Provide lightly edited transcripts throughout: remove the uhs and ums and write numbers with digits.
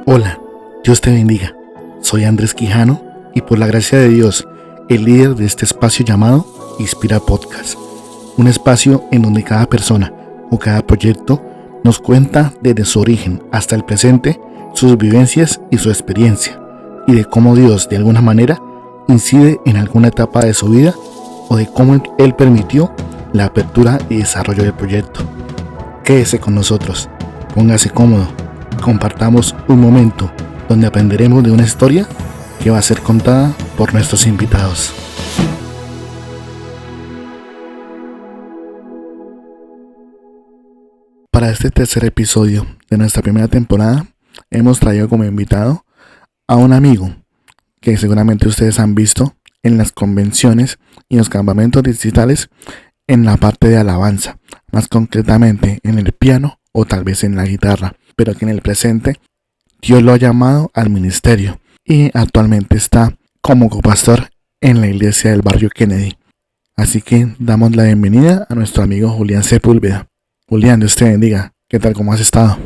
Hola, Dios te bendiga. Soy Andrés Quijano y por la gracia de Dios, el líder de este espacio llamado Inspira Podcast. Un espacio en donde cada persona o cada proyecto nos cuenta desde su origen hasta el presente sus vivencias y su experiencia, y de cómo Dios de alguna manera incide en alguna etapa de su vida o de cómo Él permitió la apertura y desarrollo del proyecto. Quédese con nosotros, póngase cómodo, compartamos un momento donde aprenderemos de una historia que va a ser contada por nuestros invitados. Para este tercer episodio de nuestra primera temporada, hemos traído como invitado a un amigo que seguramente ustedes han visto en las convenciones y en los campamentos digitales en la parte de alabanza, más concretamente en el piano o tal vez en la guitarra, pero que en el presente Dios lo ha llamado al ministerio y actualmente está como copastor en la iglesia del barrio Kennedy. Así que damos la bienvenida a nuestro amigo Julián Sepúlveda. Julián, Dios te bendiga. ¿Qué tal? ¿Cómo has estado?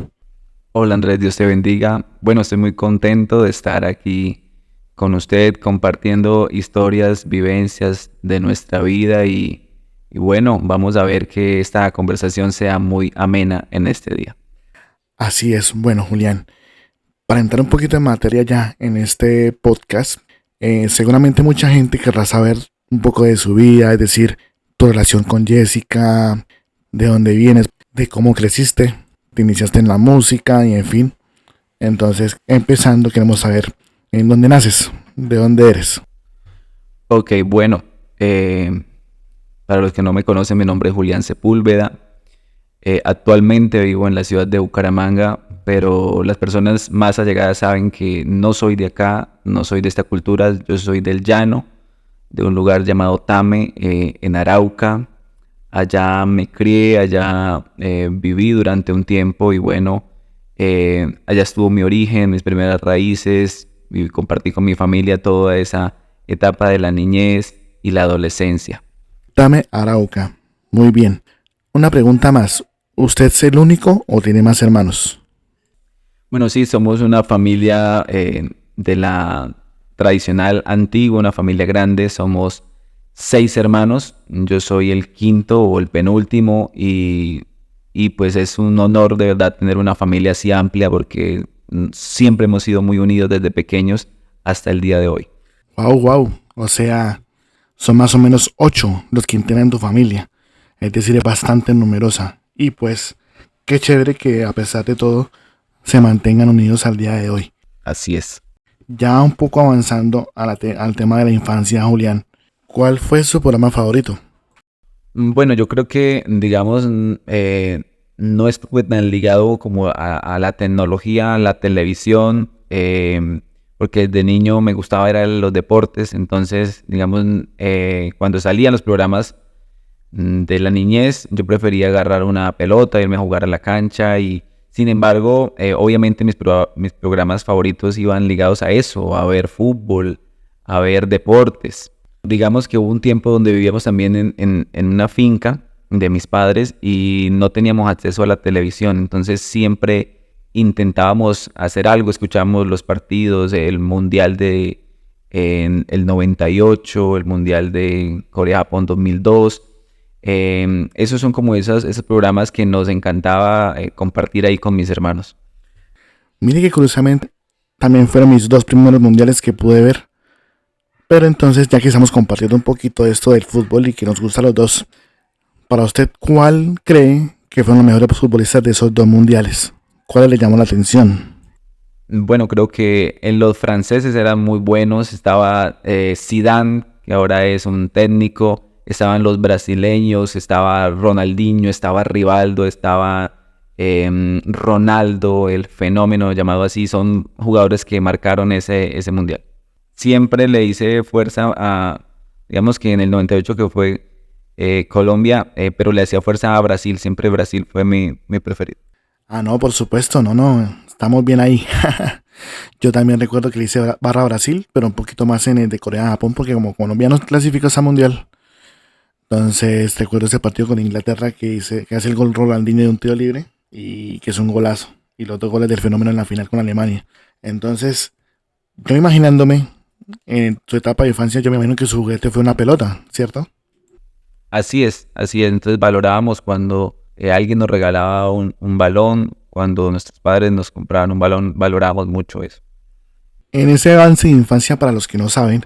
Hola Andrés, Dios te bendiga. Bueno, estoy muy contento de estar aquí con usted compartiendo historias, vivencias de nuestra vida y bueno, vamos a ver que esta conversación sea muy amena en este día. Así es. Bueno, Julián, para entrar un poquito en materia ya en este podcast, seguramente mucha gente querrá saber un poco de su vida, es decir, tu relación con Jessica, de dónde vienes, de cómo creciste, te iniciaste en la música y en fin. Entonces, empezando, queremos saber en dónde naces, de dónde eres. Ok, bueno, para los que no me conocen, mi nombre es Julián Sepúlveda. Actualmente vivo en la ciudad de Bucaramanga, pero las personas más allegadas saben que no soy de acá, no soy de esta cultura, yo soy del llano, de un lugar llamado Tame, en Arauca. Allá me crié, allá viví durante un tiempo y bueno, allá estuvo mi origen, mis primeras raíces, y compartí con mi familia toda esa etapa de la niñez y la adolescencia. Dame Arauca. Muy bien. Una pregunta más. ¿Usted es el único o tiene más hermanos? Bueno, sí, somos una familia de la tradicional antigua, una familia grande, somos 6 hermanos, yo soy el quinto o el penúltimo y pues es un honor de verdad tener una familia así amplia porque siempre hemos sido muy unidos desde pequeños hasta el día de hoy. Wow. O sea, son más o menos 8 los que integran tu familia. Es decir, es bastante numerosa. Y pues, qué chévere que a pesar de todo se mantengan unidos al día de hoy. Así es. Ya un poco avanzando al tema de la infancia, Julián, ¿cuál fue su programa favorito? Bueno, yo creo que, digamos, no estuve tan ligado como a la tecnología, a la televisión, porque de niño me gustaba era los deportes, entonces, digamos, cuando salían los programas de la niñez, yo prefería agarrar una pelota, irme a jugar a la cancha y, sin embargo, obviamente mis programas favoritos iban ligados a eso, a ver fútbol, a ver deportes. Digamos que hubo un tiempo donde vivíamos también en una finca de mis padres y no teníamos acceso a la televisión, entonces siempre intentábamos hacer algo, escuchábamos los partidos, el mundial en el 98, el mundial de Corea-Japón 2002. Esos son como esos programas que nos encantaba compartir ahí con mis hermanos. Mire que curiosamente también fueron mis 2 primeros mundiales que pude ver. Pero entonces, ya que estamos compartiendo un poquito de esto del fútbol y que nos gusta a los dos, para usted, ¿cuál cree que fueron los mejores futbolistas de esos 2 mundiales? ¿Cuál le llamó la atención? Bueno, creo que en los franceses eran muy buenos. Estaba Zidane, que ahora es un técnico. Estaban los brasileños, estaba Ronaldinho, estaba Rivaldo, estaba Ronaldo, el fenómeno llamado así. Son jugadores que marcaron ese mundial. Siempre le hice fuerza digamos que en el 98 que fue Colombia, pero le hacía fuerza a Brasil. Siempre Brasil fue mi preferido. Ah, no, por supuesto, no, estamos bien ahí. Yo también recuerdo que le hice barra a Brasil, pero un poquito más en el de Corea-Japón, porque como Colombia no clasificó a ese mundial. Entonces, recuerdo ese partido con Inglaterra que hace el gol Ronaldinho de un tiro libre y que es un golazo. y los 2 goles del Fenómeno en la final con Alemania. Entonces, yo imaginándome, en su etapa de infancia, yo me imagino que su juguete fue una pelota, ¿cierto? Así es, así es. Entonces valorábamos cuando alguien nos regalaba un balón, cuando nuestros padres nos compraban un balón, valorábamos mucho eso. En ese avance de infancia, para los que no saben,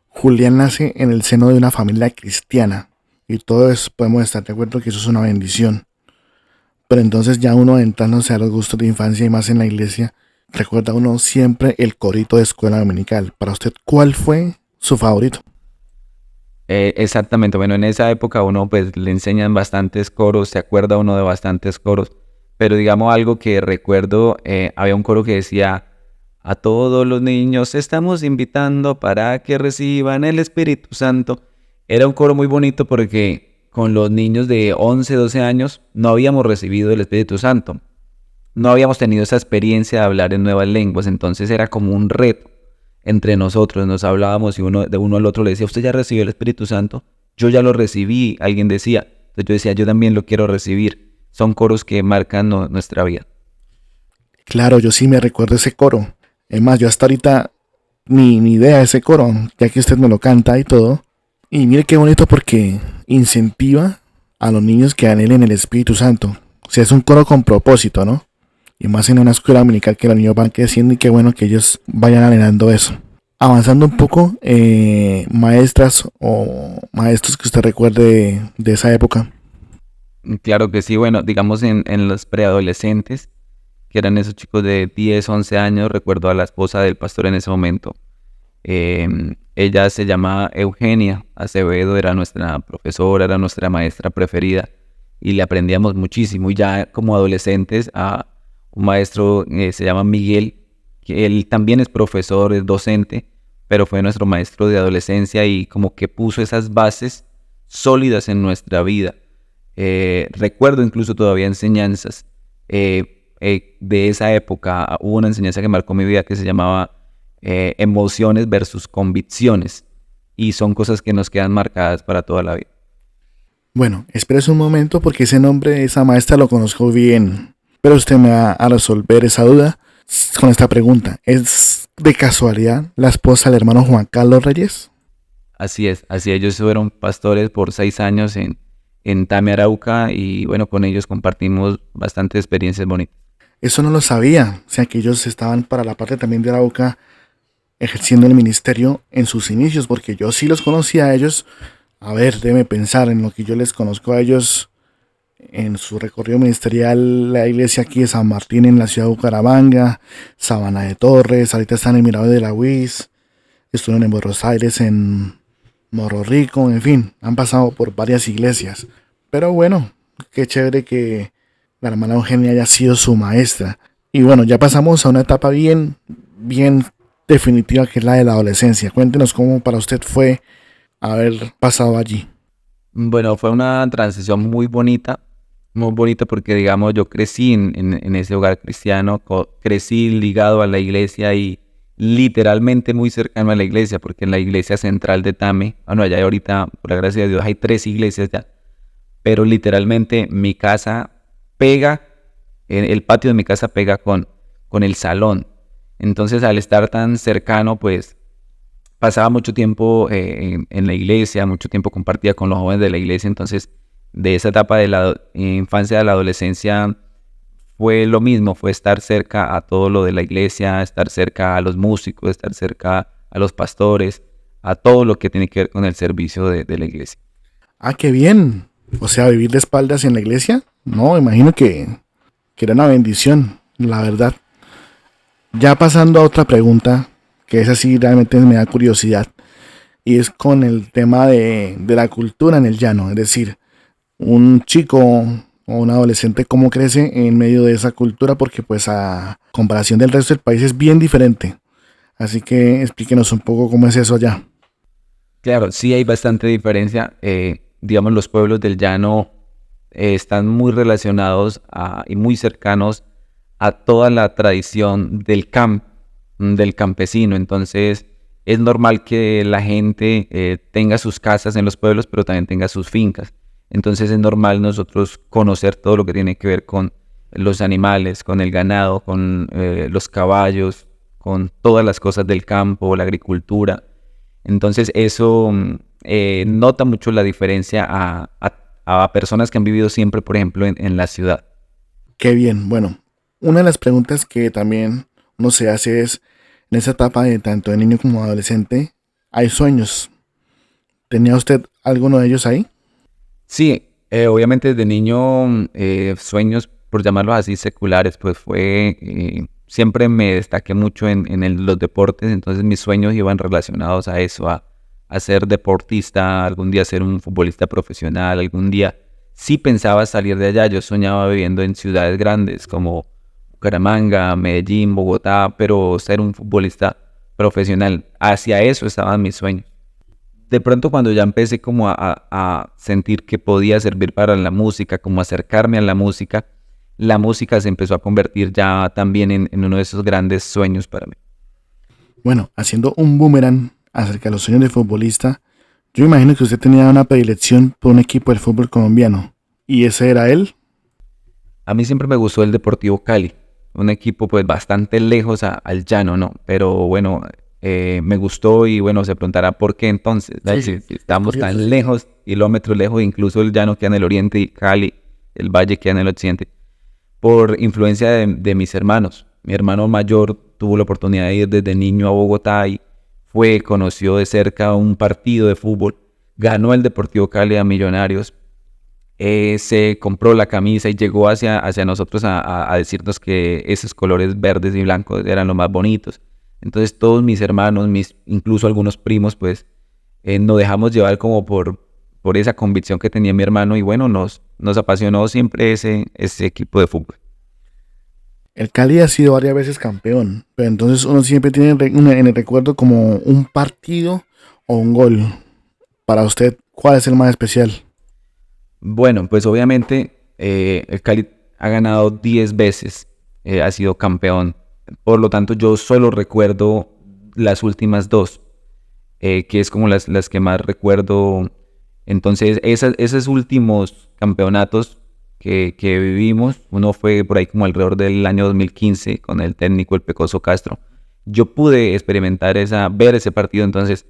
Julián nace en el seno de una familia cristiana. Y todos podemos estar de acuerdo que eso es una bendición. Pero entonces ya uno adentrándose a los gustos de infancia y más en la iglesia, recuerda uno siempre el corito de escuela dominical. Para usted, ¿cuál fue su favorito? Exactamente, bueno, en esa época uno pues le enseñan bastantes coros, se acuerda uno de bastantes coros, pero digamos algo que recuerdo, había un coro que decía, a todos los niños estamos invitando para que reciban el Espíritu Santo. Era un coro muy bonito porque con los niños de 11, 12 años no habíamos recibido el Espíritu Santo, no habíamos tenido esa experiencia de hablar en nuevas lenguas, entonces era como un reto entre nosotros, nos hablábamos y de uno al otro le decía, ¿usted ya recibió el Espíritu Santo? Yo ya lo recibí, alguien decía. Entonces yo decía, yo también lo quiero recibir. Son coros que marcan nuestra vida. Claro, yo sí me recuerdo ese coro. Es más, yo hasta ahorita ni idea de ese coro, ya que usted me lo canta y todo. Y mire qué bonito porque incentiva a los niños que anhelen el Espíritu Santo. O sea, es un coro con propósito, ¿no? Y más en una escuela dominical que los niños van creciendo y qué bueno que ellos vayan anhelando eso. Avanzando un poco, maestras o maestros que usted recuerde de esa época. Claro que sí, bueno, digamos en los preadolescentes, que eran esos chicos de 10, 11 años, recuerdo a la esposa del pastor en ese momento. Ella se llama Eugenia Acevedo, era nuestra profesora, era nuestra maestra preferida y le aprendíamos muchísimo. Y ya como adolescentes, a un maestro se llama Miguel, que él también es profesor, es docente, pero fue nuestro maestro de adolescencia y como que puso esas bases sólidas en nuestra vida. Recuerdo incluso todavía enseñanzas de esa época. Hubo una enseñanza que marcó mi vida que se llamaba emociones versus convicciones y son cosas que nos quedan marcadas para toda la vida. Bueno, espérese un momento porque ese nombre de esa maestra lo conozco bien. Pero usted me va a resolver esa duda con esta pregunta. ¿Es de casualidad la esposa del hermano Juan Carlos Reyes? Así es, ellos fueron pastores por 6 años en Tame, Arauca y bueno, con ellos compartimos bastantes experiencias bonitas. Eso no lo sabía. O sea que ellos estaban para la parte también de Arauca ejerciendo el ministerio en sus inicios, porque yo sí los conocía a ellos. A ver, déjeme pensar en lo que yo les conozco a ellos en su recorrido ministerial, la iglesia aquí de San Martín en la ciudad de Bucaramanga, Sabana de Torres, ahorita están en Mirador de la Huis, estuvieron en Buenos Aires, en Morro Rico, en fin, han pasado por varias iglesias. Pero bueno, qué chévere que la hermana Eugenia haya sido su maestra. Y bueno, ya pasamos a una etapa bien definitiva que es la de la adolescencia. Cuéntenos cómo para usted fue haber pasado allí. Bueno, fue una transición muy bonita porque digamos yo crecí en ese hogar cristiano, crecí ligado a la iglesia y literalmente muy cercano a la iglesia, porque en la iglesia central de Tame, bueno, allá ahorita, por la gracia de Dios, hay 3 iglesias ya, pero literalmente mi casa pega, el patio de mi casa pega con el salón. Entonces al estar tan cercano, pues pasaba mucho tiempo en la iglesia, mucho tiempo compartía con los jóvenes de la iglesia, entonces de esa etapa de la infancia a la adolescencia fue lo mismo, fue estar cerca a todo lo de la iglesia, estar cerca a los músicos, estar cerca a los pastores, a todo lo que tiene que ver con el servicio de la iglesia. Ah, qué bien. O sea, vivir de espaldas en la iglesia. No, imagino que era una bendición, la verdad. Ya pasando a otra pregunta, que es así, realmente me da curiosidad. Y es con el tema de la cultura en el llano. Es decir, un chico o un adolescente, cómo crece en medio de esa cultura, porque pues a comparación del resto del país es bien diferente. Así que explíquenos un poco cómo es eso allá. Claro, sí hay bastante diferencia. Digamos, los pueblos del llano están muy relacionados y muy cercanos a toda la tradición del campesino. Entonces, es normal que la gente tenga sus casas en los pueblos, pero también tenga sus fincas. Entonces, es normal nosotros conocer todo lo que tiene que ver con los animales, con el ganado, con los caballos, con todas las cosas del campo, la agricultura. Entonces eso nota mucho la diferencia a personas que han vivido siempre, por ejemplo, en la ciudad. Qué bien. Bueno, una de las preguntas que también uno se hace es, en esa etapa de tanto de niño como adolescente, ¿hay sueños? ¿Tenía usted alguno de ellos ahí? Sí, obviamente desde niño sueños, por llamarlos así, seculares, pues siempre me destaqué mucho en los deportes, entonces mis sueños iban relacionados a eso, a ser deportista, algún día ser un futbolista profesional, algún día sí pensaba salir de allá, yo soñaba viviendo en ciudades grandes como Bucaramanga, Medellín, Bogotá, pero ser un futbolista profesional, hacia eso estaban mis sueños. De pronto cuando ya empecé como a sentir que podía servir para la música, como acercarme a la música se empezó a convertir ya también en uno de esos grandes sueños para mí. Bueno, haciendo un boomerang acerca de los sueños de futbolista, yo imagino que usted tenía una predilección por un equipo del fútbol colombiano. ¿Y ese era él? A mí siempre me gustó el Deportivo Cali, un equipo pues bastante lejos al llano, ¿no? Pero bueno, me gustó y bueno, se preguntará por qué entonces, ¿no? Si estamos Curioso, tan sí. lejos, kilómetros lejos, incluso el llano queda en el oriente y Cali, el valle queda en el occidente, por influencia de mis hermanos. Mi hermano mayor tuvo la oportunidad de ir desde niño a Bogotá y conoció de cerca un partido de fútbol, ganó el Deportivo Cali a Millonarios, se compró la camisa y llegó hacia nosotros a decirnos que esos colores verdes y blancos eran los más bonitos. Entonces todos mis hermanos, incluso algunos primos, pues nos dejamos llevar como por esa convicción que tenía mi hermano y bueno, nos apasionó siempre ese equipo de fútbol. El Cali ha sido varias veces campeón, pero entonces uno siempre tiene en el recuerdo como un partido o un gol. Para usted, ¿cuál es el más especial? Bueno, pues obviamente el Cali ha ganado 10 veces, ha sido campeón. Por lo tanto, yo solo recuerdo las últimas dos, que es como las que más recuerdo. Entonces, esos últimos campeonatos que vivimos, uno fue por ahí como alrededor del año 2015 con el técnico El Pecoso Castro. Yo pude experimentar ver ese partido, entonces,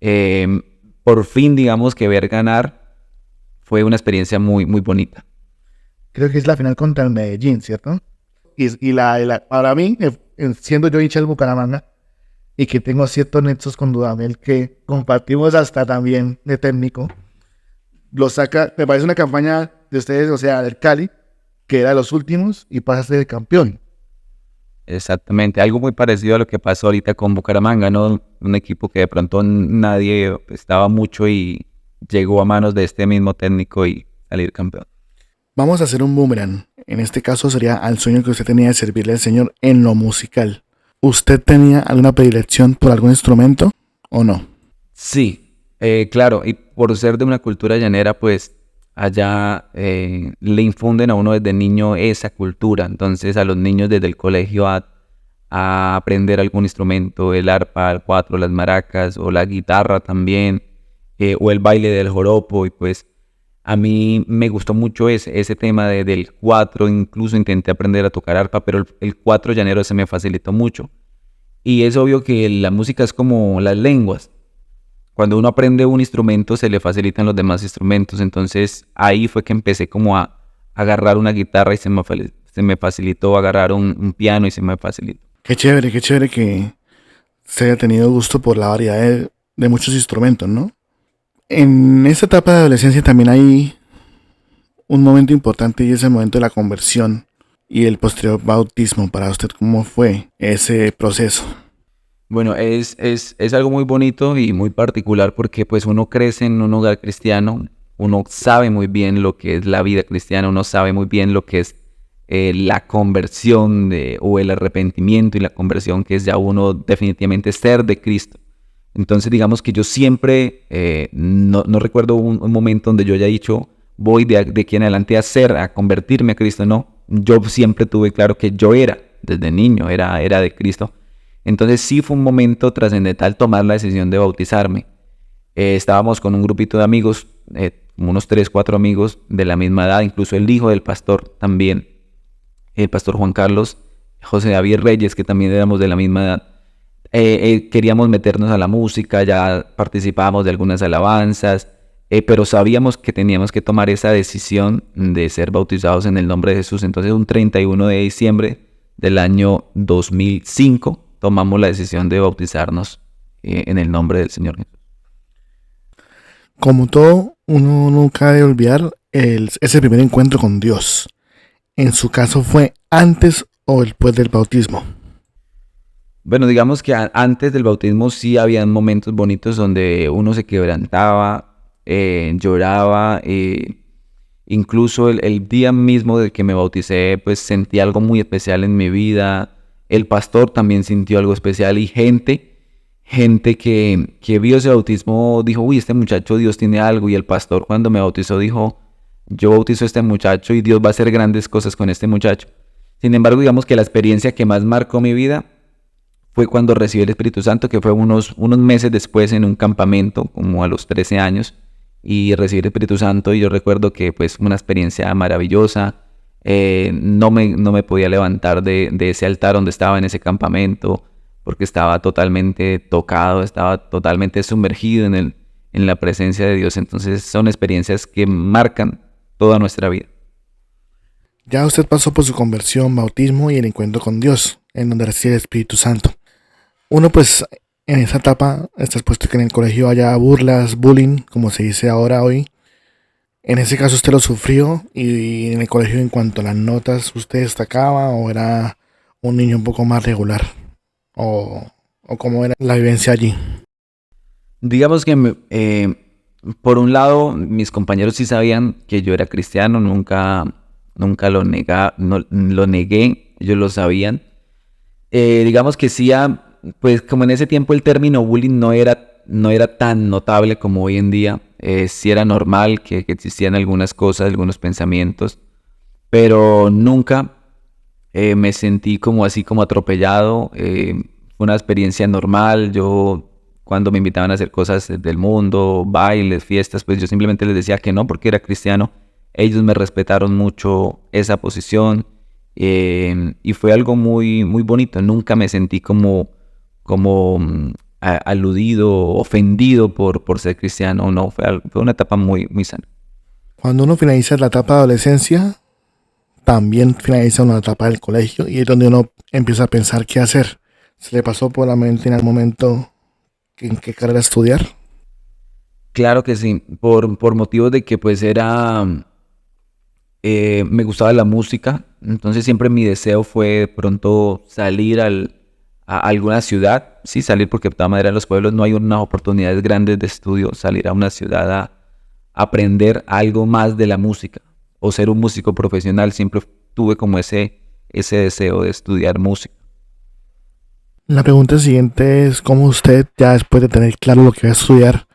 eh, por fin, digamos que ver ganar fue una experiencia muy, muy bonita. Creo que es la final contra el Medellín, ¿cierto? Para mí, siendo yo hincha del Bucaramanga y que tengo ciertos nexos con Dudamel que compartimos hasta también de técnico, lo saca, me parece una campaña de ustedes, o sea, del Cali, que era de los últimos y pasa a ser el campeón. Exactamente, algo muy parecido a lo que pasó ahorita con Bucaramanga, ¿no? Un equipo que de pronto nadie estaba mucho y llegó a manos de este mismo técnico y salir campeón. Vamos a hacer un boomerang. En este caso sería al sueño que usted tenía de servirle al Señor en lo musical. ¿Usted tenía alguna predilección por algún instrumento o no? Sí, claro, y por ser de una cultura llanera, pues allá le infunden a uno desde niño esa cultura. Entonces a los niños desde el colegio a aprender algún instrumento, el arpa, el cuatro, las maracas o la guitarra también, o el baile del joropo. Y pues a mí me gustó mucho ese tema del cuatro, incluso intenté aprender a tocar arpa, pero el cuatro llanero se me facilitó mucho. Y es obvio que la música es como las lenguas. Cuando uno aprende un instrumento se le facilitan los demás instrumentos. Entonces ahí fue que empecé como a agarrar una guitarra y se me facilitó agarrar un piano y se me facilitó. Qué chévere que se haya tenido gusto por la variedad de muchos instrumentos, ¿no? En esta etapa de adolescencia también hay un momento importante y es el momento de la conversión y el posterior bautismo. Para usted, ¿cómo fue ese proceso? Bueno, es algo muy bonito y muy particular porque pues uno crece en un hogar cristiano, uno sabe muy bien lo que es la vida cristiana, uno sabe muy bien lo que es la conversión o el arrepentimiento y la conversión que es ya uno definitivamente ser de Cristo. Entonces digamos que yo siempre, no recuerdo un momento donde yo haya dicho voy de aquí en adelante a convertirme a Cristo, no. Yo siempre tuve claro que yo era, desde niño, era de Cristo. Entonces sí fue un momento trascendental tomar la decisión de bautizarme. Estábamos con un grupito de amigos, como unos 3, 4 amigos de la misma edad, incluso el hijo del pastor también. el pastor Juan Carlos, José David Reyes, que también éramos de la misma edad. Queríamos meternos a la música, ya participábamos de algunas alabanzas, pero sabíamos que teníamos que tomar esa decisión de ser bautizados en el nombre de Jesús. Entonces, un 31 de diciembre del año 2005, tomamos la decisión de bautizarnos en el nombre del Señor Jesús. Como todo, uno nunca debe olvidar ese primer encuentro con Dios. En su caso, ¿fue antes o después del bautismo? Bueno, digamos que antes del bautismo sí habían momentos bonitos donde uno se quebrantaba, lloraba, incluso el día mismo del que me bauticé, pues sentí algo muy especial en mi vida. El pastor también sintió algo especial y gente que vio ese bautismo dijo, uy, este muchacho Dios tiene algo. Y el pastor cuando me bautizó dijo, yo bautizo a este muchacho y Dios va a hacer grandes cosas con este muchacho. Sin embargo, digamos que la experiencia que más marcó mi vida fue cuando recibí el Espíritu Santo, que fue unos meses después en un campamento, como a los 13 años, y recibí el Espíritu Santo. Y yo recuerdo que pues una experiencia maravillosa. No me podía levantar de ese altar donde estaba en ese campamento, porque estaba totalmente tocado, estaba totalmente sumergido en la presencia de Dios. Entonces son experiencias que marcan toda nuestra vida. Ya usted pasó por su conversión, bautismo y el encuentro con Dios, en donde recibe el Espíritu Santo. Uno pues en esa etapa está expuesto que en el colegio haya burlas, bullying, como se dice ahora hoy. En ese caso usted lo sufrió y en el colegio en cuanto a las notas, ¿usted destacaba o era un niño un poco más regular? ¿O cómo era la vivencia allí? Digamos que por un lado mis compañeros sí sabían que yo era cristiano, nunca lo negué, ellos lo sabían. Digamos que sí, pues como en ese tiempo el término bullying no era tan notable como hoy en día. Sí era normal que existían algunas cosas, algunos pensamientos, pero nunca me sentí como así como atropellado. Fue una experiencia normal. Yo cuando me invitaban a hacer cosas del mundo, bailes, fiestas, pues yo simplemente les decía que no porque era cristiano. Ellos me respetaron mucho esa posición y fue algo muy, muy bonito. Nunca me sentí como aludido, ofendido por ser cristiano. No, fue una etapa muy, muy sana. Cuando uno finaliza la etapa de adolescencia, también finaliza una etapa del colegio y es donde uno empieza a pensar qué hacer. ¿Se le pasó por la mente en algún momento en qué carrera estudiar? Claro que sí, por motivos de que pues me gustaba la música, entonces siempre mi deseo fue de pronto salir a alguna ciudad, sí, salir porque de todas maneras en los pueblos no hay unas oportunidades grandes de estudio, salir a una ciudad a aprender algo más de la música o ser un músico profesional. Siempre tuve como ese deseo de estudiar música. La pregunta siguiente es cómo usted, ya después de tener claro lo que va a estudiar,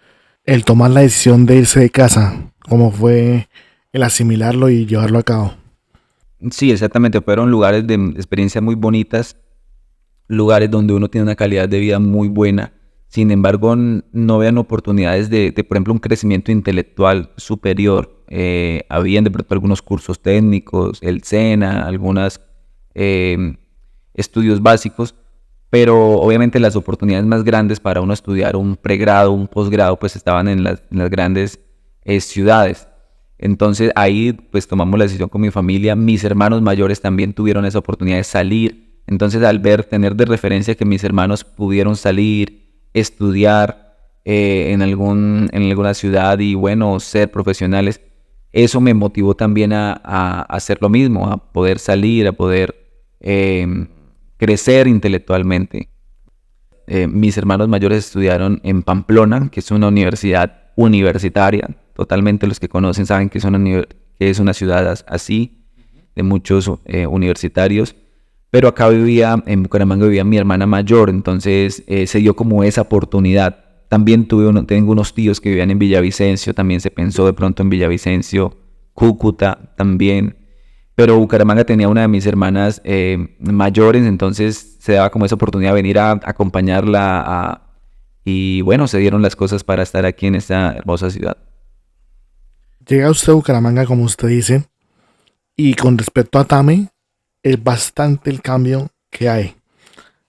el tomar la decisión de irse de casa, cómo fue el asimilarlo y llevarlo a cabo. Sí, exactamente, fueron lugares de experiencias muy bonitas, lugares donde uno tiene una calidad de vida muy buena. Sin embargo, no vean oportunidades por ejemplo, un crecimiento intelectual superior. Habían de pronto algunos cursos técnicos, el SENA, algunos estudios básicos, pero obviamente las oportunidades más grandes para uno estudiar un pregrado, un posgrado, pues estaban en las grandes ciudades. Entonces ahí pues tomamos la decisión con mi familia. Mis hermanos mayores también tuvieron esa oportunidad de salir. Entonces al tener de referencia que mis hermanos pudieron salir, estudiar en alguna ciudad y bueno, ser profesionales, eso me motivó también a hacer lo mismo, a poder salir, a poder crecer intelectualmente. Mis hermanos mayores estudiaron en Pamplona, que es una universidad universitaria. Totalmente los que conocen saben que es una ciudad así, de muchos universitarios. Pero acá en Bucaramanga vivía mi hermana mayor, entonces se dio como esa oportunidad. También tengo unos tíos que vivían en Villavicencio, también se pensó de pronto en Villavicencio, Cúcuta también. Pero Bucaramanga tenía una de mis hermanas mayores, entonces se daba como esa oportunidad de venir a acompañarla. Y bueno, se dieron las cosas para estar aquí en esta hermosa ciudad. Llega usted a Bucaramanga, como usted dice, y con respecto a Tame, es bastante el cambio que hay.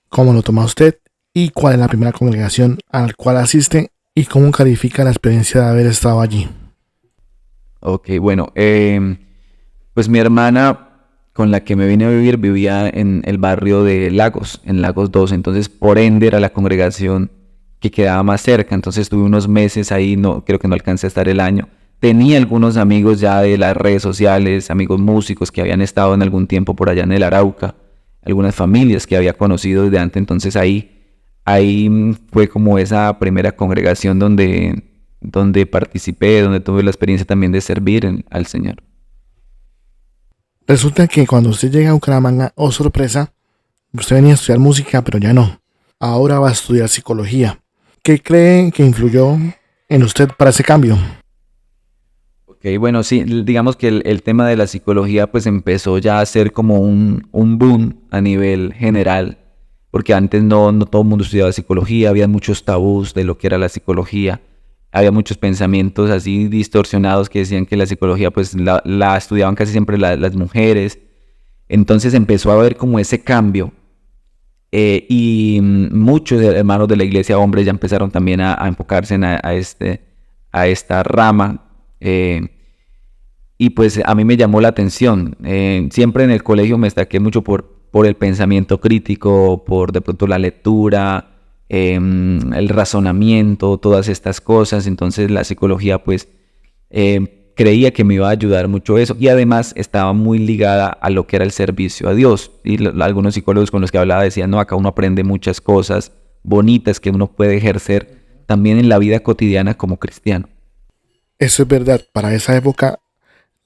¿Cómo lo toma usted? ¿Y cuál es la primera congregación a la cual asiste? ¿Y cómo califica la experiencia de haber estado allí? Ok, bueno, pues mi hermana con la que me vine a vivir vivía en el barrio de Lagos, en Lagos 2, entonces por ende era la congregación que quedaba más cerca, entonces estuve unos meses ahí, no, creo que no alcancé a estar el año. Tenía algunos amigos ya de las redes sociales, amigos músicos que habían estado en algún tiempo por allá en el Arauca, algunas familias que había conocido desde antes, entonces ahí fue como esa primera congregación donde participé, donde tuve la experiencia también de servir al Señor. Resulta que cuando usted llega a Bucaramanga, oh sorpresa, usted venía a estudiar música, pero ya no. Ahora va a estudiar psicología. ¿Qué cree que influyó en usted para ese cambio? Ok, bueno, sí, digamos que el tema de la psicología pues empezó ya a ser como un boom a nivel general, porque antes no todo el mundo estudiaba psicología, había muchos tabús de lo que era la psicología, había muchos pensamientos así distorsionados que decían que la psicología pues la estudiaban casi siempre las mujeres, entonces empezó a haber como ese cambio y muchos hermanos de la iglesia, hombres, ya empezaron también a enfocarse a esta rama. Y pues a mí me llamó la atención. Siempre en el colegio me destaqué mucho por el pensamiento crítico, por de pronto la lectura, el razonamiento, todas estas cosas. Entonces la psicología pues creía que me iba a ayudar mucho eso y además estaba muy ligada a lo que era el servicio a Dios. Y algunos psicólogos con los que hablaba decían, no, acá uno aprende muchas cosas bonitas que uno puede ejercer también en la vida cotidiana como cristiano. Eso es verdad, para esa época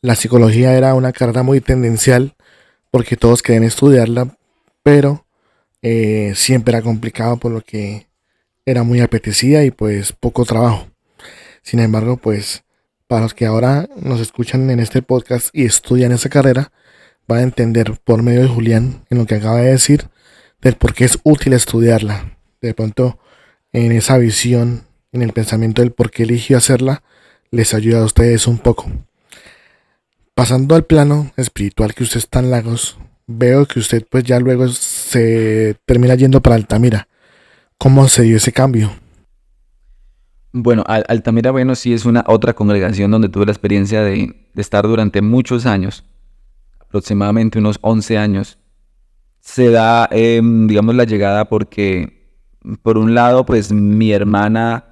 la psicología era una carrera muy tendencial porque todos querían estudiarla, pero siempre era complicado por lo que era muy apetecida y pues poco trabajo. Sin embargo, pues para los que ahora nos escuchan en este podcast y estudian esa carrera, van a entender por medio de Julián en lo que acaba de decir del por qué es útil estudiarla. De pronto, en esa visión, en el pensamiento del por qué eligió hacerla, les ayuda a ustedes un poco. Pasando al plano espiritual que usted está en Lagos, veo que usted pues ya luego se termina yendo para Altamira. ¿Cómo se dio ese cambio? Bueno, Altamira, bueno, sí es una otra congregación donde tuve la experiencia de estar durante muchos años, aproximadamente unos 11 años. Se da, digamos, la llegada porque, por un lado, pues mi hermana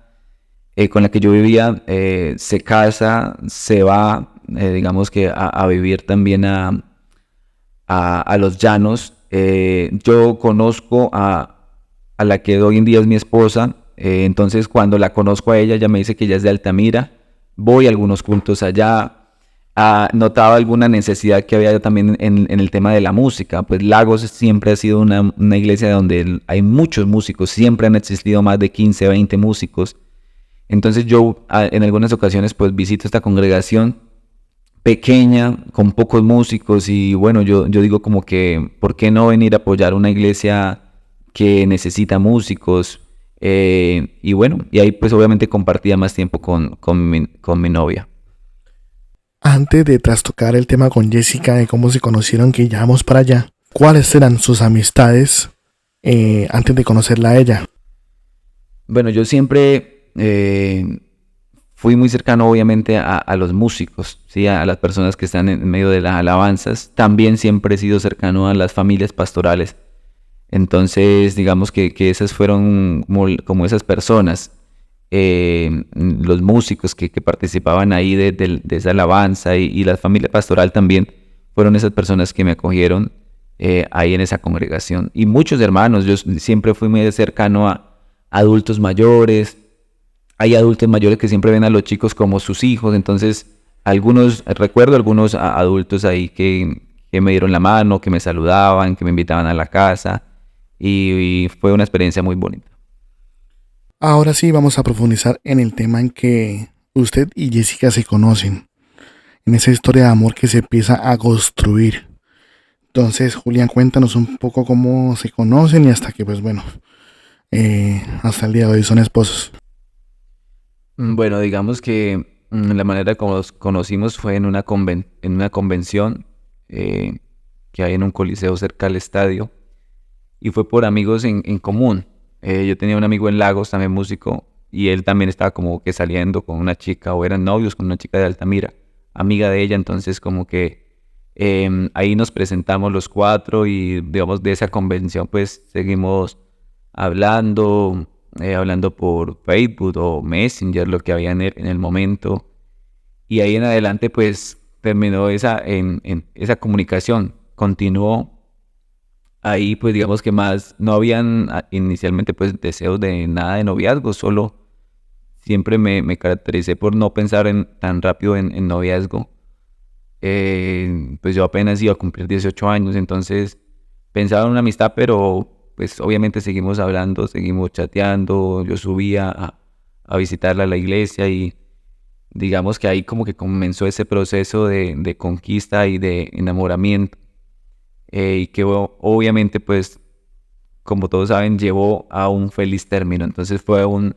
con la que yo vivía se casa, se va, digamos que a vivir también a Los Llanos. Yo conozco a la que hoy en día es mi esposa, entonces cuando la conozco a ella, ella me dice que ella es de Altamira, voy a algunos cultos allá, notaba alguna necesidad que había también en el tema de la música, pues Lagos siempre ha sido una iglesia donde hay muchos músicos, siempre han existido más de 15, 20 músicos, entonces yo en algunas ocasiones pues visito esta congregación pequeña, con pocos músicos y bueno, yo digo como que, ¿por qué no venir a apoyar una iglesia que necesita músicos? Y bueno, y ahí pues obviamente compartía más tiempo con mi novia. Antes de trastocar el tema con Jessica de cómo se conocieron, que ya vamos para allá, ¿cuáles eran sus amistades antes de conocerla a ella? Bueno, yo siempre fui muy cercano obviamente a los músicos, ¿sí? A las personas que están en medio de las alabanzas. También siempre he sido cercano a las familias pastorales. Entonces, digamos que esas fueron como esas personas, los músicos que participaban ahí de esa alabanza y la familia pastoral también fueron esas personas que me acogieron ahí en esa congregación. Y muchos hermanos, yo siempre fui muy cercano a adultos mayores. Hay adultos mayores que siempre ven a los chicos como sus hijos, entonces recuerdo algunos adultos ahí que me dieron la mano, que me saludaban, que me invitaban a la casa y fue una experiencia muy bonita. Ahora sí vamos a profundizar en el tema en que usted y Jessica se conocen, en esa historia de amor que se empieza a construir. Entonces, Julián, cuéntanos un poco cómo se conocen y hasta que, pues bueno, hasta el día de hoy son esposos. Bueno, digamos que la manera como nos conocimos fue en una convención eh, que hay en un coliseo cerca del estadio. Y fue por amigos en común. Yo tenía un amigo en Lagos, también músico, y él también estaba como que saliendo con una chica, o eran novios con una chica de Altamira, amiga de ella. Entonces como que ahí nos presentamos los cuatro y digamos de esa convención pues seguimos hablando por Facebook o Messenger, lo que había en el momento. Y ahí en adelante pues terminó en esa comunicación, continuó. Ahí pues digamos que más no habían inicialmente pues deseos de nada de noviazgo, solo siempre me caractericé por no pensar tan rápido en noviazgo. Pues yo apenas iba a cumplir 18 años, entonces pensaba en una amistad, pero pues obviamente seguimos hablando, seguimos chateando. Yo subía a visitarla a la iglesia y digamos que ahí como que comenzó ese proceso de conquista y de enamoramiento, y que obviamente pues como todos saben llevó a un feliz término. Entonces fue un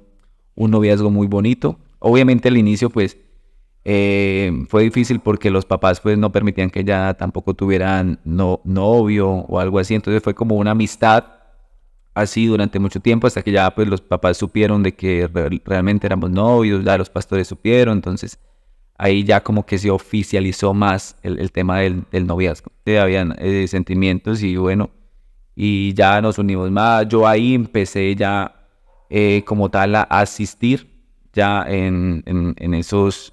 noviazgo muy bonito. Obviamente al inicio pues fue difícil porque los papás pues no permitían que ella tampoco tuvieran novio o algo así. Entonces fue como una amistad así durante mucho tiempo, hasta que ya pues los papás supieron de que realmente éramos novios, ya los pastores supieron. Entonces ahí ya como que se oficializó más el tema del noviazgo. Habían sentimientos y bueno, y ya nos unimos más. Yo ahí empecé ya como tal a asistir ya en esos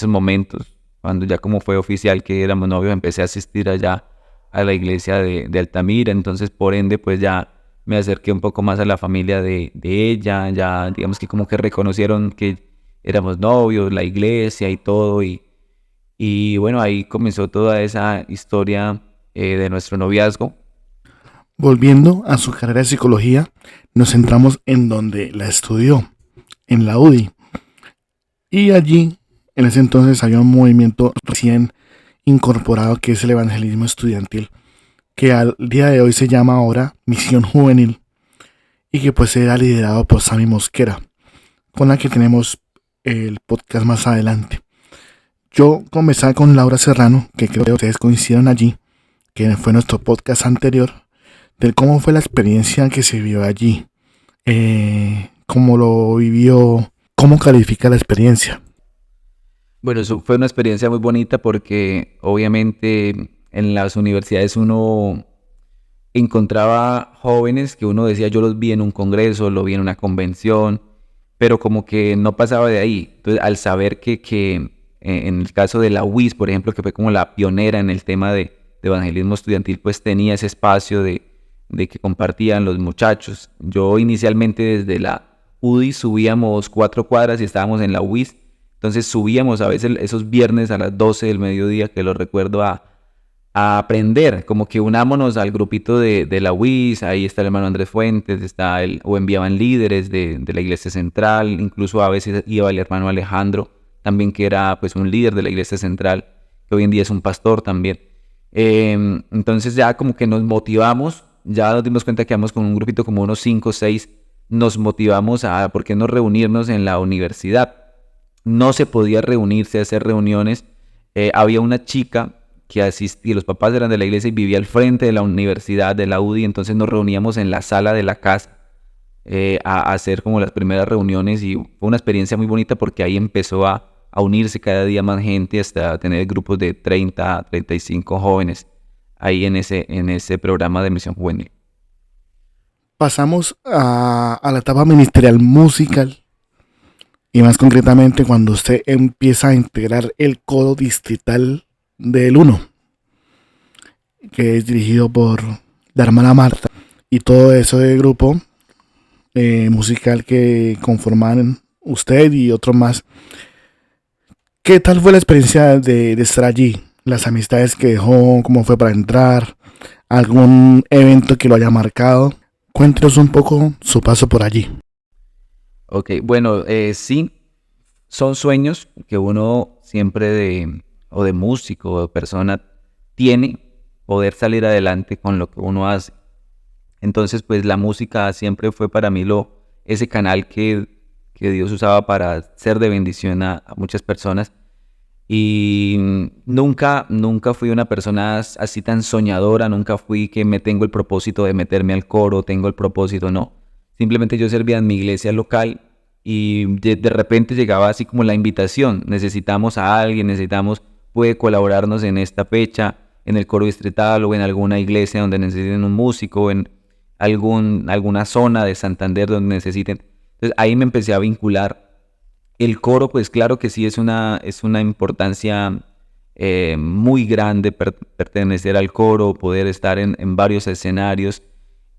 momentos, cuando ya como fue oficial que éramos novios, empecé a asistir allá a la iglesia de Altamira. Entonces por ende pues ya me acerqué un poco más a la familia de ella, ya digamos que como que reconocieron que éramos novios, la iglesia y todo, y bueno, ahí comenzó toda esa historia de nuestro noviazgo. Volviendo a su carrera de psicología, nos centramos en donde la estudió, en la UDI. Y allí, en ese entonces, había un movimiento recién incorporado que es el evangelismo estudiantil, que al día de hoy se llama ahora Misión Juvenil, y que pues era liderado por Sammy Mosquera, con la que tenemos el podcast más adelante. Yo conversaba con Laura Serrano, que creo que ustedes coincidieron allí, que fue nuestro podcast anterior, de cómo fue la experiencia que se vio allí, cómo lo vivió, cómo califica la experiencia. Bueno, eso fue una experiencia muy bonita porque obviamente en las universidades uno encontraba jóvenes que uno decía, yo los vi en un congreso, lo vi en una convención, pero como que no pasaba de ahí. Entonces, al saber que en el caso de la UIS, por ejemplo, que fue como la pionera en el tema de evangelismo estudiantil, pues tenía ese espacio de que compartían los muchachos. Yo inicialmente desde la UDI subíamos 4 cuadras y estábamos en la UIS. Entonces subíamos a veces esos viernes a las 12 del mediodía, que lo recuerdo, a aprender, como que unámonos al grupito de la UIS. Ahí está el hermano Andrés Fuentes, o enviaban líderes de la iglesia central. Incluso a veces iba el hermano Alejandro, también, que era pues un líder de la iglesia central, que hoy en día es un pastor también. Entonces ya como que nos motivamos, ya nos dimos cuenta que íbamos con un grupito como unos 5 o 6, nos motivamos a, ¿por qué no reunirnos en la universidad? No se podía reunirse, hacer reuniones. Había una chica que asistía, los papás eran de la iglesia y vivía al frente de la universidad, de la UDI. Entonces nos reuníamos en la sala de la casa a hacer como las primeras reuniones, y fue una experiencia muy bonita porque ahí empezó a unirse cada día más gente, hasta tener grupos de 30 a 35 jóvenes ahí en ese programa de misión juvenil. Pasamos a la etapa ministerial musical, y más concretamente cuando usted empieza a integrar el coro distrital del 1, que es dirigido por la hermana Marta, y todo eso de grupo musical que conforman usted y otros más. ¿Qué tal fue la experiencia de estar allí? Las amistades que dejó, cómo fue para entrar, algún evento que lo haya marcado. Cuéntenos un poco su paso por allí. Ok, bueno, sí, son sueños que uno siempre o de músico o de persona tiene, poder salir adelante con lo que uno hace. Entonces, pues la música siempre fue para mí ese canal que Dios usaba para ser de bendición a muchas personas. Y nunca fui una persona así tan soñadora, nunca fui que me tengo el propósito de meterme al coro, tengo el propósito, no. Simplemente yo servía en mi iglesia local y de repente llegaba así como la invitación, necesitamos a alguien, puede colaborarnos en esta fecha, en el coro distrital o en alguna iglesia donde necesiten un músico, en alguna zona de Santander donde necesiten. Entonces ahí me empecé a vincular. El coro, pues claro que sí es una importancia muy grande pertenecer al coro, poder estar en varios escenarios.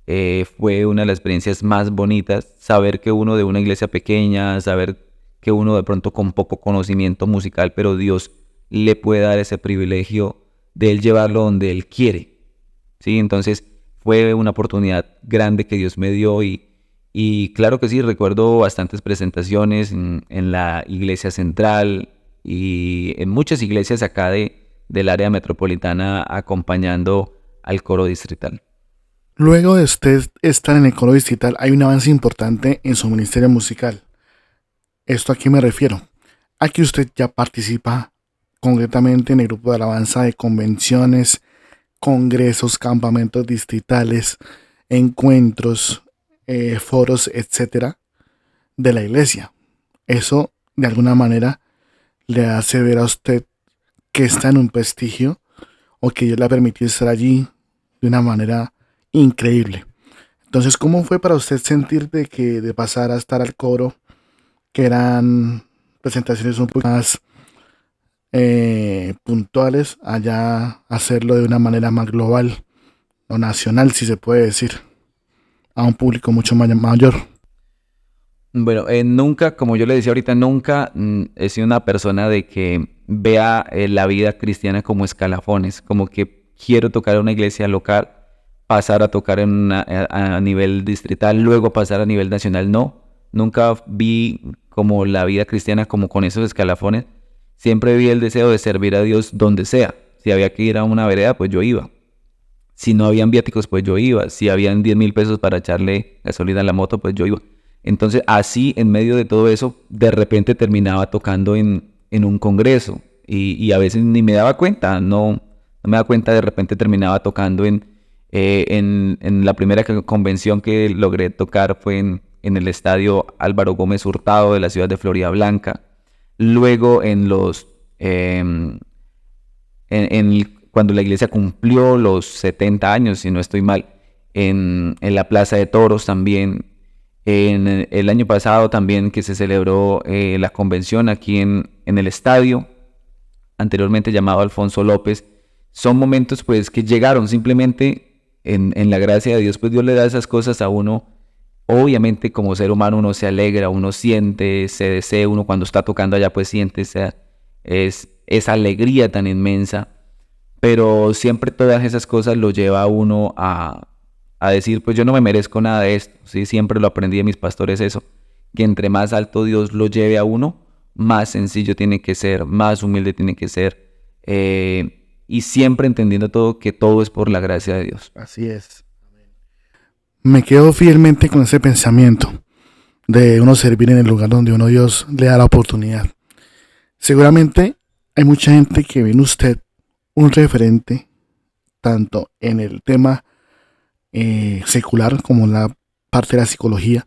Fue una de las experiencias más bonitas, saber que uno de una iglesia pequeña, saber que uno de pronto con poco conocimiento musical, pero Dios le puede dar ese privilegio de Él llevarlo donde Él quiere. ¿Sí? Entonces fue una oportunidad grande que Dios me dio y claro que sí, recuerdo bastantes presentaciones en la iglesia central y en muchas iglesias acá del área metropolitana acompañando al coro distrital. Luego de usted estar en el coro distrital, hay un avance importante en su ministerio musical. ¿Esto a qué me refiero? A que usted ya participa concretamente en el grupo de alabanza de convenciones, congresos, campamentos distritales, encuentros, foros, etcétera, de la iglesia. Eso, de alguna manera, le hace ver a usted que está en un prestigio o que Dios le ha permitido estar allí de una manera increíble. Entonces, ¿cómo fue para usted sentir de pasar a estar al coro, que eran presentaciones un poco más puntuales, allá hacerlo de una manera más global o nacional, si se puede decir, a un público mucho mayor? Bueno, nunca, como yo le decía ahorita, nunca he sido una persona de que vea la vida cristiana como escalafones, como que quiero tocar en una iglesia local, pasar a tocar a nivel distrital, luego pasar a nivel nacional. No, nunca vi como la vida cristiana como con esos escalafones. Siempre vi el deseo de servir a Dios donde sea. Si había que ir a una vereda, pues yo iba. Si no habían viáticos, pues yo iba. Si habían 10,000 pesos para echarle gasolina a la moto, pues yo iba. Entonces, así, en medio de todo eso, de repente terminaba tocando en un congreso. Y a veces ni me daba cuenta, no me daba cuenta, de repente terminaba tocando en la primera convención que logré tocar fue en el estadio Álvaro Gómez Hurtado de la ciudad de Florida Blanca. Luego cuando la iglesia cumplió los 70 años, si no estoy mal, en la Plaza de Toros también. En el año pasado también que se celebró la convención aquí en el estadio, anteriormente llamado Alfonso López. Son momentos pues que llegaron simplemente en la gracia de Dios, pues Dios le da esas cosas a uno. Obviamente como ser humano uno se alegra, uno siente, se desea, uno cuando está tocando allá pues siente esa alegría tan inmensa, pero siempre todas esas cosas lo lleva a uno a decir, pues yo no me merezco nada de esto, ¿sí? Siempre lo aprendí de mis pastores eso, que entre más alto Dios lo lleve a uno, más sencillo tiene que ser, más humilde tiene que ser, y siempre entendiendo que todo es por la gracia de Dios. Así es. Me quedo fielmente con ese pensamiento de uno servir en el lugar donde uno Dios le da la oportunidad. Seguramente hay mucha gente que ve en usted un referente, tanto en el tema secular como en la parte de la psicología,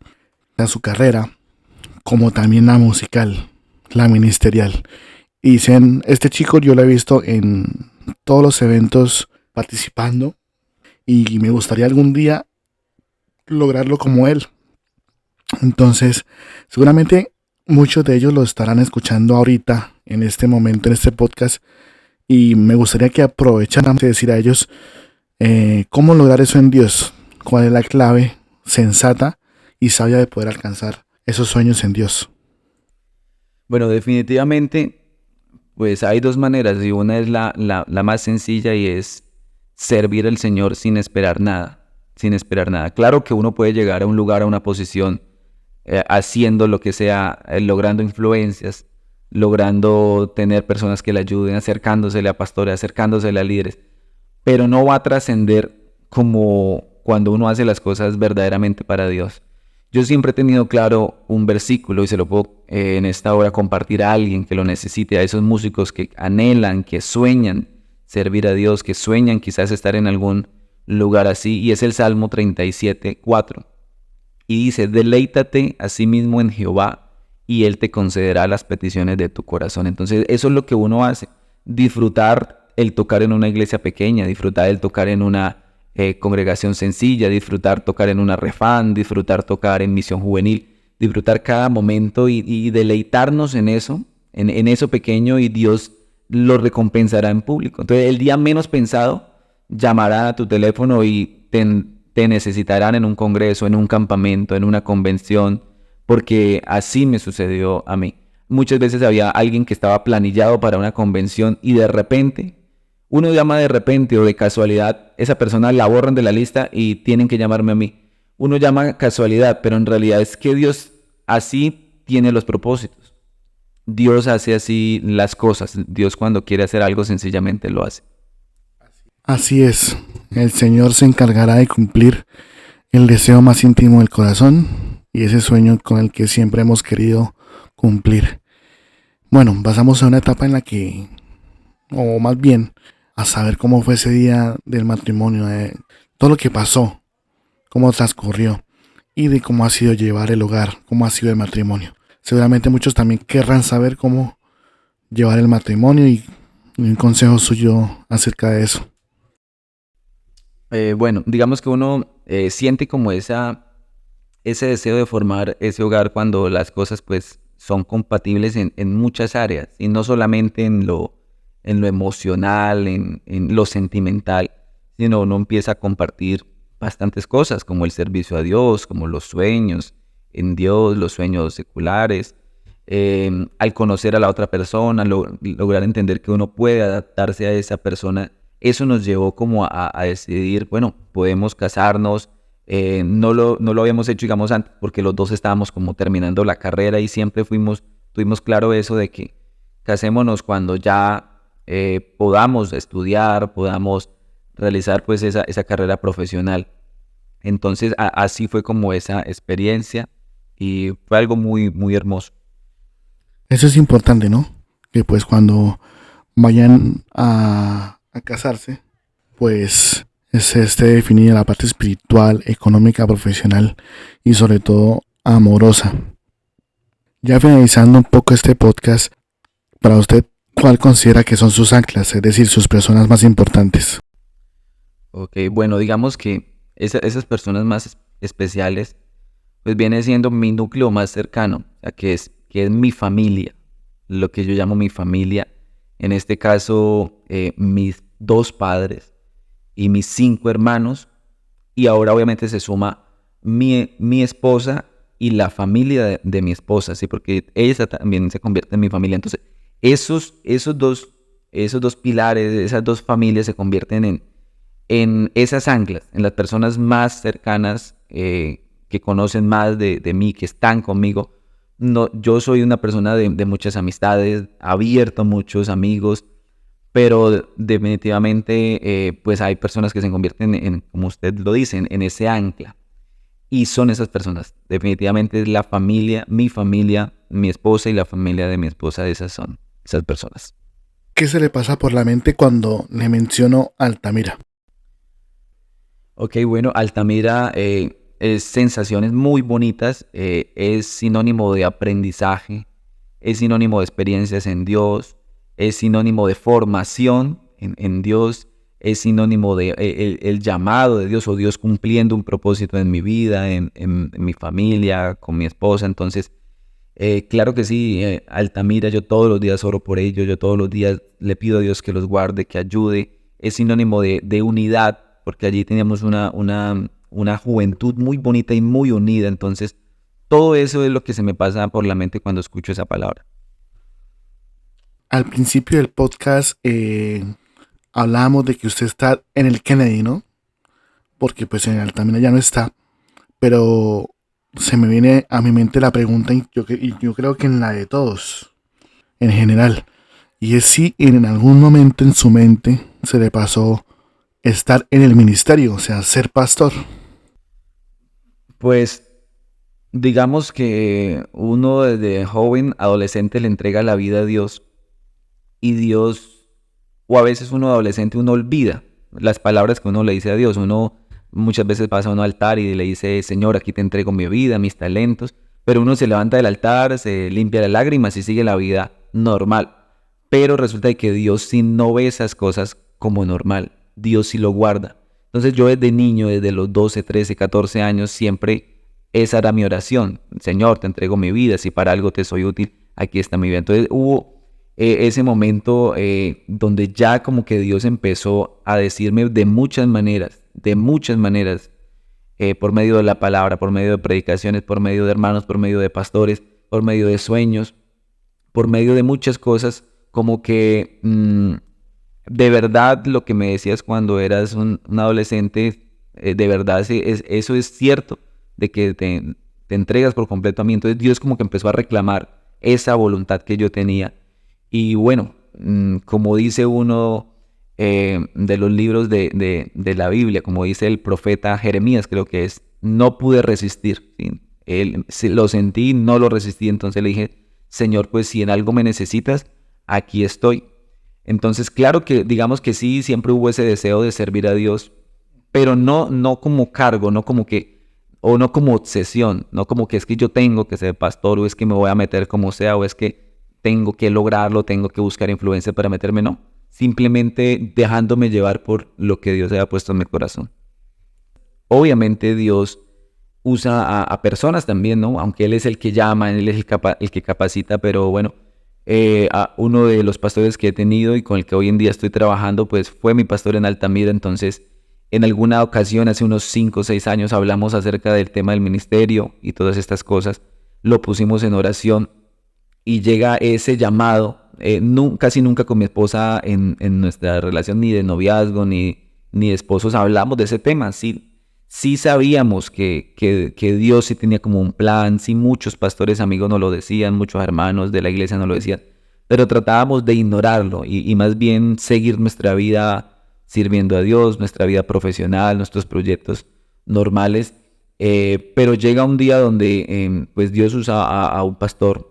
de su carrera, como también la musical, la ministerial. Y dicen, este chico yo lo he visto en todos los eventos participando y me gustaría algún día lograrlo como él. Entonces, seguramente muchos de ellos lo estarán escuchando ahorita, en este momento, en este podcast, y me gustaría que aprovecharan de decir a ellos cómo lograr eso en Dios, cuál es la clave sensata y sabia de poder alcanzar esos sueños en Dios. Bueno, definitivamente, pues hay dos maneras, y una es la más sencilla y es servir al Señor sin esperar nada, sin esperar nada. Claro que uno puede llegar a un lugar, a una posición, haciendo lo que sea, logrando influencias, logrando tener personas que le ayuden, acercándosele a pastores, acercándosele a líderes, pero no va a trascender como cuando uno hace las cosas verdaderamente para Dios. Yo siempre he tenido claro un versículo y se lo puedo en esta hora compartir a alguien que lo necesite, a esos músicos que anhelan, que sueñan servir a Dios, que sueñan quizás estar en algún lugar así, y es el Salmo 37:4. Y dice: deleítate a sí mismo en Jehová, y Él te concederá las peticiones de tu corazón. Entonces eso es lo que uno hace, disfrutar el tocar en una iglesia pequeña, disfrutar el tocar en una congregación sencilla, disfrutar tocar en una refán, disfrutar tocar en misión juvenil, disfrutar cada momento y deleitarnos en eso, en eso pequeño, y Dios lo recompensará en público. Entonces el día menos pensado llamará a tu teléfono y te necesitarán en un congreso, en un campamento, en una convención, porque así me sucedió a mí. Muchas veces había alguien que estaba planillado para una convención y de repente, uno llama de repente o de casualidad, esa persona la borran de la lista y tienen que llamarme a mí. Uno llama casualidad, pero en realidad es que Dios así tiene los propósitos. Dios hace así las cosas. Dios cuando quiere hacer algo sencillamente lo hace. Así es, el Señor se encargará de cumplir el deseo más íntimo del corazón y ese sueño con el que siempre hemos querido cumplir. Bueno, pasamos a una etapa en la que, o más bien, a saber cómo fue ese día del matrimonio, de todo lo que pasó, cómo transcurrió y de cómo ha sido llevar el hogar, cómo ha sido el matrimonio. Seguramente muchos también querrán saber cómo llevar el matrimonio y un consejo suyo acerca de eso. Bueno, digamos que uno siente como ese deseo de formar ese hogar cuando las cosas pues son compatibles en muchas áreas y no solamente en lo emocional, en lo sentimental, sino uno empieza a compartir bastantes cosas como el servicio a Dios, como los sueños en Dios, los sueños seculares, al conocer a la otra persona, lograr entender que uno puede adaptarse a esa persona. Eso nos llevó como a decidir, bueno, podemos casarnos. No lo habíamos hecho, digamos, antes, porque los dos estábamos como terminando la carrera y siempre tuvimos claro eso de que casémonos cuando ya podamos estudiar, podamos realizar pues esa carrera profesional. Entonces así fue como esa experiencia y fue algo muy, muy hermoso. Eso es importante, ¿no? Que pues cuando vayan a casarse, pues se esté definida la parte espiritual, económica, profesional y sobre todo amorosa. Ya finalizando un poco este podcast, para usted, ¿cuál considera que son sus anclas, es decir, sus personas más importantes? Ok, bueno, digamos que esas personas más especiales, pues viene siendo mi núcleo más cercano, o sea, que es mi familia, lo que yo llamo mi familia. En este caso, mis dos padres y mis 5 hermanos, y ahora obviamente se suma mi esposa y la familia de mi esposa, ¿sí? Porque ella también se convierte en mi familia. Entonces, esos dos pilares, esas dos familias se convierten en esas anclas, en las personas más cercanas que conocen más de mí, que están conmigo. No, yo soy una persona de muchas amistades, abierto a muchos amigos, pero definitivamente pues hay personas que se convierten como usted lo dice, en ese ancla. Y son esas personas. Definitivamente es la familia, mi esposa y la familia de mi esposa, esas son esas personas. ¿Qué se le pasa por la mente cuando le menciono Altamira? Ok, bueno, Altamira es sensaciones muy bonitas, es sinónimo de aprendizaje, es sinónimo de experiencias en Dios, es sinónimo de formación en Dios, es sinónimo de el llamado de Dios o Dios cumpliendo un propósito en mi vida, en mi familia, con mi esposa. Entonces, claro que sí, Altamira, yo todos los días oro por ellos, yo todos los días le pido a Dios que los guarde, que ayude. Es sinónimo de unidad, porque allí teníamos una juventud muy bonita y muy unida. Entonces, todo eso es lo que se me pasa por la mente cuando escucho esa palabra. Al principio del podcast hablábamos de que usted está en el Kennedy, ¿no? Porque pues en Altamira ya no está, pero se me viene a mi mente la pregunta y yo creo que en la de todos, en general, y es si en algún momento en su mente se le pasó estar en el ministerio, o sea, ser pastor. Pues Digamos que uno desde joven, adolescente, le entrega la vida a Dios y Dios, o a veces uno adolescente, uno olvida las palabras que uno le dice a Dios. Uno muchas veces pasa a un altar y le dice, Señor, aquí te entrego mi vida, mis talentos, pero uno se levanta del altar, se limpia las lágrimas y sigue la vida normal. Pero resulta que Dios sí no ve esas cosas como normal, Dios sí lo guarda. Entonces yo desde niño, desde los 12, 13, 14 años, siempre esa era mi oración. Señor, te entrego mi vida, si para algo te soy útil, aquí está mi vida. Entonces hubo ese momento donde ya como que Dios empezó a decirme de muchas maneras, por medio de la palabra, por medio de predicaciones, por medio de hermanos, por medio de pastores, por medio de sueños, por medio de muchas cosas, como que de verdad lo que me decías cuando eras un adolescente, de verdad eso es cierto, de que te entregas por completo a mí. Entonces Dios como que empezó a reclamar esa voluntad que yo tenía. Y bueno, como dice uno de los libros de la Biblia, como dice el profeta Jeremías, creo que es, no pude resistir. ¿Sí? Lo sentí, no lo resistí, entonces le dije, Señor, pues si en algo me necesitas, aquí estoy. Entonces, claro que digamos que sí, siempre hubo ese deseo de servir a Dios, pero no como cargo, no como que, o no como obsesión, no como que es que yo tengo que ser pastor, o es que me voy a meter como sea, o es que tengo que lograrlo, tengo que buscar influencia para meterme, no. Simplemente dejándome llevar por lo que Dios haya puesto en mi corazón. Obviamente Dios usa a personas también, ¿no? Aunque Él es el que llama, Él es el que capacita, pero bueno, a uno de los pastores que he tenido y con el que hoy en día estoy trabajando, pues fue mi pastor en Altamira. Entonces en alguna ocasión, hace unos 5 o 6 años, hablamos acerca del tema del ministerio y todas estas cosas, lo pusimos en oración y llega ese llamado. Casi nunca con mi esposa en nuestra relación ni de noviazgo ni de esposos hablamos de ese tema. Sí sabíamos que Dios sí tenía como un plan, sí muchos pastores amigos nos lo decían, muchos hermanos de la iglesia nos lo decían, pero tratábamos de ignorarlo y más bien seguir nuestra vida sirviendo a Dios, nuestra vida profesional, nuestros proyectos normales. Pero llega un día donde pues Dios usa a un pastor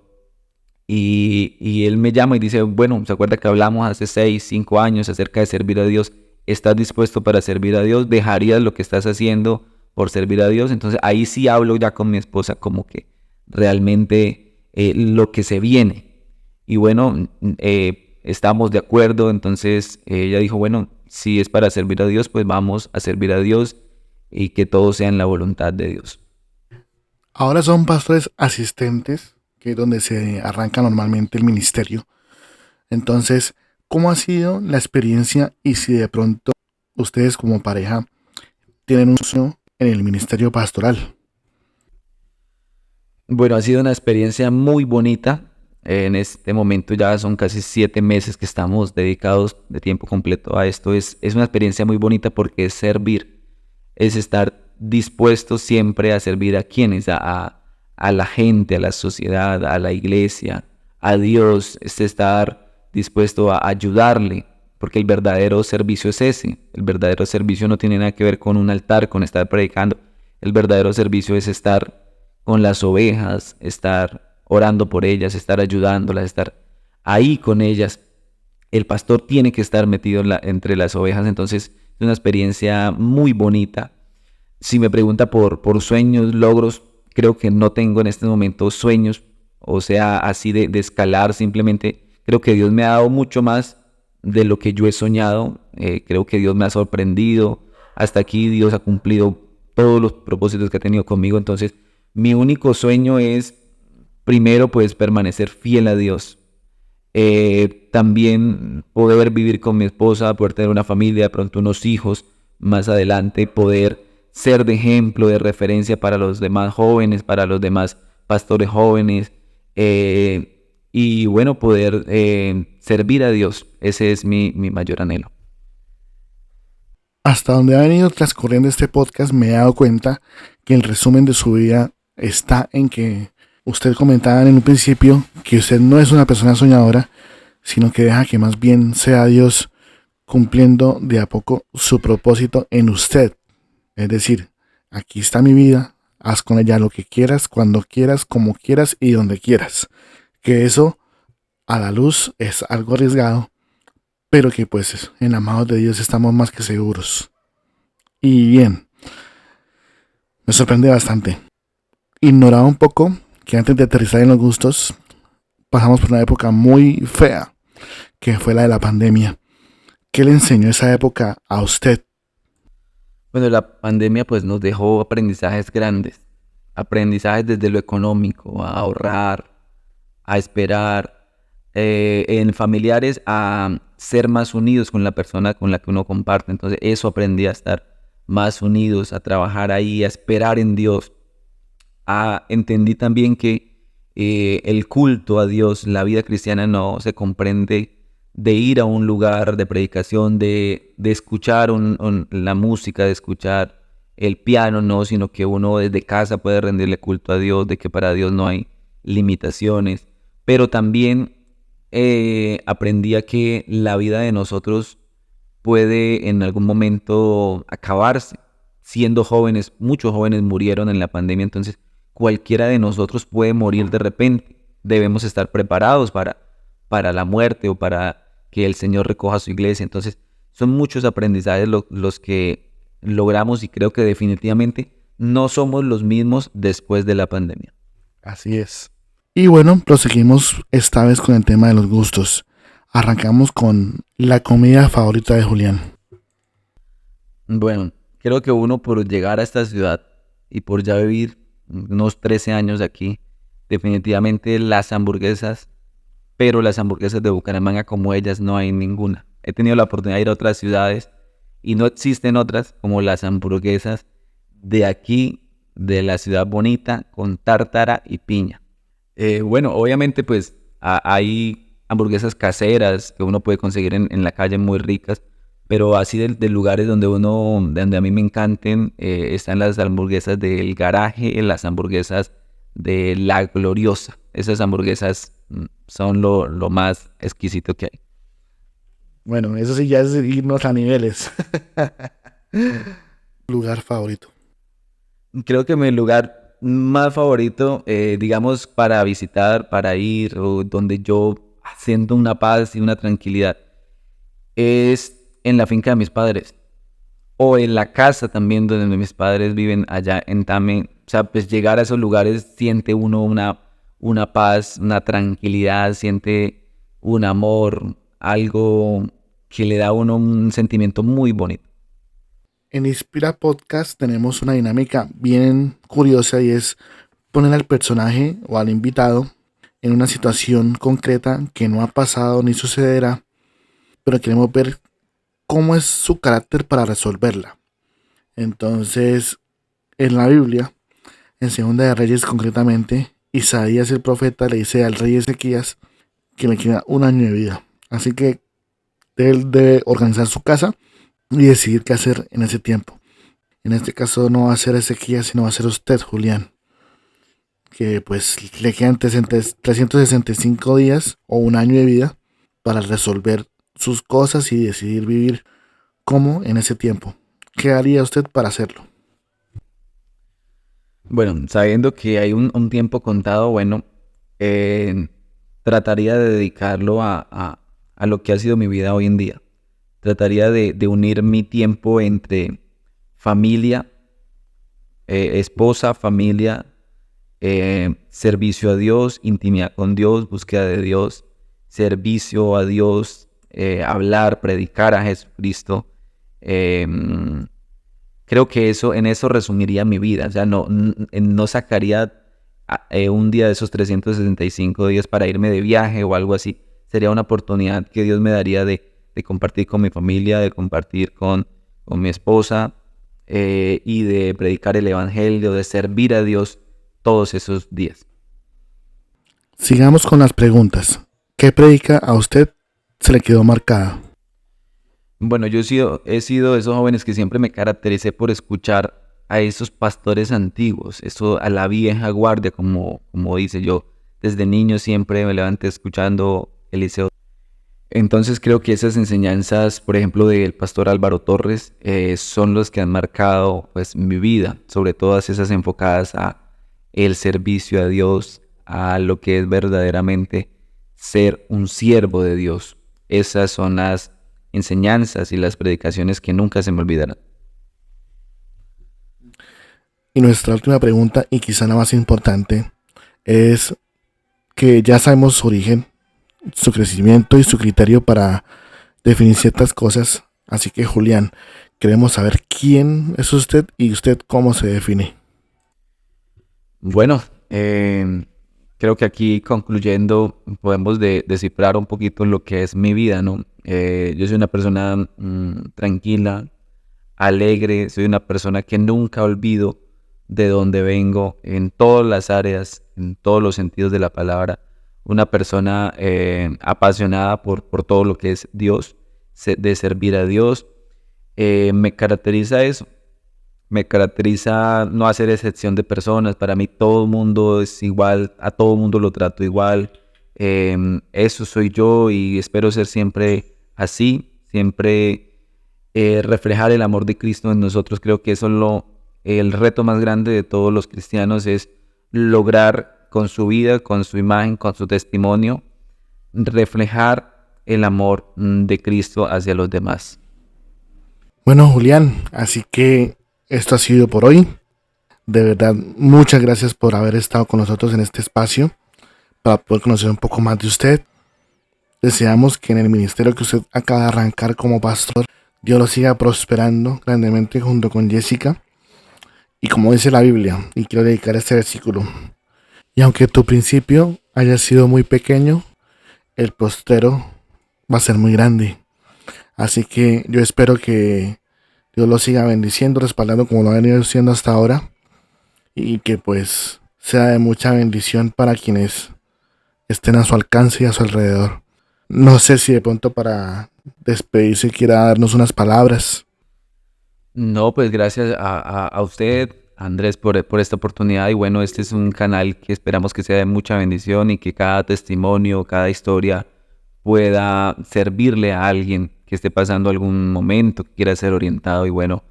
y él me llama y dice, bueno, ¿se acuerda que hablamos hace 6, 5 años acerca de servir a Dios? ¿Estás dispuesto para servir a Dios? ¿Dejarías lo que estás haciendo por servir a Dios? Entonces ahí sí hablo ya con mi esposa como que realmente lo que se viene. Y bueno, estamos de acuerdo. Entonces ella dijo, bueno, si es para servir a Dios, pues vamos a servir a Dios y que todo sea en la voluntad de Dios. Ahora son pastores asistentes, que es donde se arranca normalmente el ministerio. Entonces, ¿cómo ha sido la experiencia y si de pronto ustedes como pareja tienen un sueño en el ministerio pastoral? Bueno, ha sido una experiencia muy bonita. En este momento ya son casi 7 meses que estamos dedicados de tiempo completo a esto. Es una experiencia muy bonita porque es servir, es estar dispuesto siempre a servir a quienes, a la gente, a la sociedad, a la iglesia, a Dios, es estar dispuesto a ayudarle, porque el verdadero servicio es ese. El verdadero servicio no tiene nada que ver con un altar, con estar predicando. El verdadero servicio es estar con las ovejas, estar orando por ellas, estar ayudándolas, estar ahí con ellas. El pastor tiene que estar metido entre las ovejas, entonces es una experiencia muy bonita. Si me pregunta por sueños, logros, creo que no tengo en este momento sueños, o sea, así de escalar, simplemente creo que Dios me ha dado mucho más de lo que yo he soñado. Creo que Dios me ha sorprendido. Hasta aquí Dios ha cumplido todos los propósitos que ha tenido conmigo. Entonces, mi único sueño es, primero, pues permanecer fiel a Dios. También poder vivir con mi esposa, poder tener una familia, de pronto unos hijos más adelante, poder ser de ejemplo, de referencia para los demás jóvenes, para los demás pastores jóvenes, y bueno, poder servir a Dios. Ese es mi mayor anhelo. Hasta donde ha venido transcurriendo este podcast me he dado cuenta que el resumen de su vida está en que usted comentaba en un principio que usted no es una persona soñadora, sino que deja que más bien sea Dios cumpliendo de a poco su propósito en usted. Es decir, aquí está mi vida, haz con ella lo que quieras, cuando quieras, como quieras y donde quieras. Que eso a la luz es algo arriesgado, pero que pues en la mano de Dios estamos más que seguros. Y bien, me sorprende bastante. Ignoraba un poco que antes de aterrizar en los gustos, pasamos por una época muy fea, que fue la de la pandemia. ¿Qué le enseñó esa época a usted? Bueno, la pandemia pues nos dejó aprendizajes grandes, aprendizajes desde lo económico, a ahorrar, a esperar, en familiares a ser más unidos con la persona con la que uno comparte. Entonces eso aprendí a estar más unidos, a trabajar ahí, a esperar en Dios. Entendí también que el culto a Dios, la vida cristiana no se comprende de ir a un lugar de predicación, de escuchar la música, de escuchar el piano, no, sino que uno desde casa puede rendirle culto a Dios, de que para Dios no hay limitaciones. Pero también aprendí a que la vida de nosotros puede en algún momento acabarse. Siendo jóvenes, muchos jóvenes murieron en la pandemia, entonces cualquiera de nosotros puede morir de repente. Debemos estar preparados para la muerte o para que el Señor recoja su iglesia. Entonces son muchos aprendizajes los que logramos y creo que definitivamente no somos los mismos después de la pandemia. Así es. Y bueno, proseguimos esta vez con el tema de los gustos. Arrancamos con la comida favorita de Julián. Bueno, creo que uno por llegar a esta ciudad y por ya vivir unos 13 años aquí, definitivamente las hamburguesas, pero las hamburguesas de Bucaramanga como ellas no hay ninguna. He tenido la oportunidad de ir a otras ciudades y no existen otras como las hamburguesas de aquí, de la ciudad bonita, con tártara y piña. Bueno, obviamente pues hay hamburguesas caseras que uno puede conseguir en la calle muy ricas, pero así de lugares donde a mí me encanten, están las hamburguesas del Garaje, las hamburguesas de La Gloriosa. Esas hamburguesas son lo más exquisito que hay. Bueno, eso sí ya es irnos a niveles. Lugar favorito. Creo que mi lugar más favorito, digamos, para visitar, para ir, o donde yo siento una paz y una tranquilidad, es en la finca de mis padres. O en la casa también donde mis padres viven allá en Tame. O sea, pues llegar a esos lugares siente uno una paz, una tranquilidad, siente un amor, algo que le da a uno un sentimiento muy bonito. En Inspira Podcast tenemos una dinámica bien curiosa y es poner al personaje o al invitado en una situación concreta que no ha pasado ni sucederá, pero queremos ver cómo es su carácter para resolverla. Entonces, en la Biblia, en Segunda de Reyes concretamente, Isaías el profeta le dice al rey Ezequías que le queda un año de vida. Así que él debe organizar su casa y decidir qué hacer en ese tiempo. En este caso no va a ser Ezequías, sino va a ser usted, Julián, que pues le quedan 365 días o un año de vida para resolver sus cosas y decidir vivir como en ese tiempo. ¿Qué haría usted para hacerlo? Bueno, sabiendo que hay un tiempo contado, bueno, eh, trataría de dedicarlo a lo que ha sido mi vida hoy en día. Trataría de unir mi tiempo entre familia, esposa, familia, servicio a Dios, intimidad con Dios, búsqueda de Dios, servicio a Dios, hablar, predicar a Jesucristo. Eh, Creo que en eso resumiría mi vida. O sea, no sacaría un día de esos 365 días para irme de viaje o algo así. Sería una oportunidad que Dios me daría de compartir con mi familia, de compartir con mi esposa y de predicar el evangelio, de servir a Dios todos esos días. Sigamos con las preguntas. ¿Qué predica a usted se le quedó marcada? Bueno, he sido de esos jóvenes que siempre me caractericé por escuchar a esos pastores antiguos, eso a la vieja guardia, como dice yo. Desde niño siempre me levanté escuchando Eliseo. Entonces creo que esas enseñanzas, por ejemplo, del pastor Álvaro Torres, son los que han marcado pues mi vida, sobre todas esas enfocadas a el servicio a Dios, a lo que es verdaderamente ser un siervo de Dios. Esas son las enseñanzas y las predicaciones que nunca se me olvidarán. Y nuestra última pregunta, y quizá la más importante, es que ya sabemos su origen, su crecimiento y su criterio para definir ciertas cosas. Así que, Julián, queremos saber quién es usted y usted cómo se define. Bueno, creo que aquí concluyendo podemos descifrar un poquito lo que es mi vida, ¿no? Yo soy una persona tranquila, alegre, soy una persona que nunca olvido de dónde vengo en todas las áreas, en todos los sentidos de la palabra. Una persona apasionada por todo lo que es Dios, de servir a Dios. Me caracteriza eso. Me caracteriza no hacer excepción de personas. Para mí todo el mundo es igual, a todo el mundo lo trato igual. Eso soy yo y espero ser siempre así, siempre reflejar el amor de Cristo en nosotros. Creo que eso es el reto más grande de todos los cristianos, es lograr con su vida, con su imagen, con su testimonio, reflejar el amor de Cristo hacia los demás. Bueno, Julián, así que esto ha sido por hoy. De verdad, muchas gracias por haber estado con nosotros en este espacio para poder conocer un poco más de usted. Deseamos que en el ministerio que usted acaba de arrancar como pastor, Dios lo siga prosperando grandemente junto con Jessica. Y como dice la Biblia, y quiero dedicar este versículo: y aunque tu principio haya sido muy pequeño, el postero va a ser muy grande. Así que yo espero que Dios lo siga bendiciendo, respaldando como lo ha venido haciendo hasta ahora, y que pues sea de mucha bendición para quienes estén a su alcance y a su alrededor. No sé si de pronto para despedirse quiera darnos unas palabras. No, pues gracias a usted, Andrés, por esta oportunidad. Y bueno, este es un canal que esperamos que sea de mucha bendición y que cada testimonio, cada historia pueda servirle a alguien que esté pasando algún momento, que quiera ser orientado. Y bueno,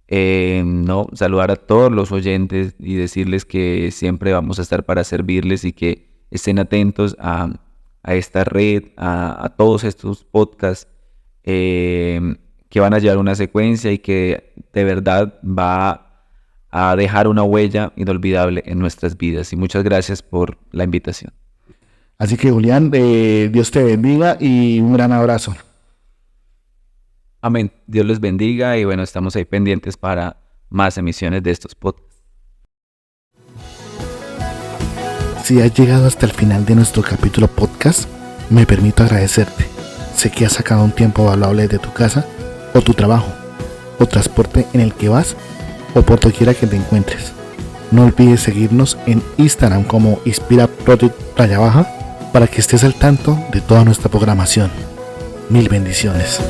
no, saludar a todos los oyentes y decirles que siempre vamos a estar para servirles y que estén atentos a esta red, a todos estos podcasts que van a llevar una secuencia y que de verdad va a dejar una huella inolvidable en nuestras vidas. Y muchas gracias por la invitación. Así que, Julián, Dios te bendiga y un gran abrazo. Amén. Dios les bendiga y bueno, estamos ahí pendientes para más emisiones de estos podcasts. Si has llegado hasta el final de nuestro capítulo podcast, me permito agradecerte. Sé que has sacado un tiempo valuable de tu casa, o tu trabajo, o transporte en el que vas, o por doquiera que te encuentres. No olvides seguirnos en Instagram como inspiraproject_, para que estés al tanto de toda nuestra programación. Mil bendiciones.